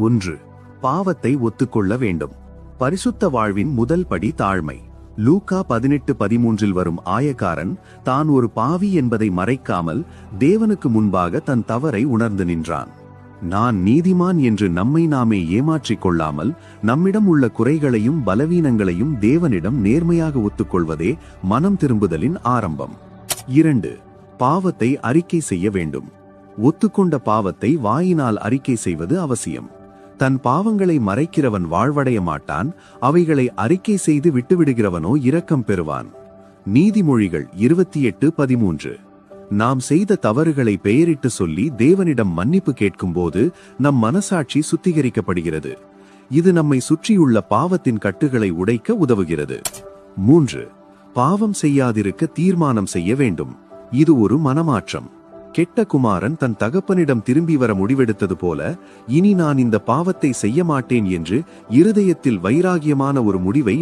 1. பாவத்தை ஒத்துக்கொள்ள வேண்டும். பரிசுத்த வாழ்வின் முதல் படி தாழ்மை. லூக்கா 18:13 வரும் ஆயக்காரன் தான் ஒரு பாவி என்பதை மறைக்காமல் தேவனுக்கு முன்பாக தன் தவறை உணர்ந்து நின்றான். நான் நீதிமான் என்று நம்மை நாமே ஏமாற்றிக் கொள்ளாமல் நம்மிடம் உள்ள குறைகளையும் பலவீனங்களையும் தேவனிடம் நேர்மையாக ஒத்துக்கொள்வதே மனம் திரும்புதலின் ஆரம்பம். 2. பாவத்தை அறிக்கை செய்ய வேண்டும். ஒத்துக்கொண்ட பாவத்தை வாயினால் அறிக்கை செய்வது அவசியம். தன் பாவங்களை மறைக்கிறவன் வாழ்வடைய மாட்டான், அவைகளை அறிக்கை செய்து விட்டுவிடுகிறவனோ இரக்கம் பெறுவான். நீதிமொழிகள் 28:13. நாம் செய்த தவறுகளை பெயரிட்டு சொல்லி தேவனிடம் மன்னிப்பு கேட்கும்போது நம் மனசாட்சி சுத்திகரிக்கப்படுகிறது. இது நம்மை சுற்றியுள்ள பாவத்தின் கட்டுகளை உடைக்க உதவுகிறது. 3. பாவம் செய்யாதிருக்க தீர்மானம் செய்ய வேண்டும். இது ஒரு மனமாற்றம். கெட்ட குமாரன் தன் தகப்பனிடம் திரும்பி வர முடிவெடுத்தது போல, இனி நான் இந்த பாவத்தை செய்ய மாட்டேன் என்று இருதயத்தில் வைராகியமான ஒரு முடிவை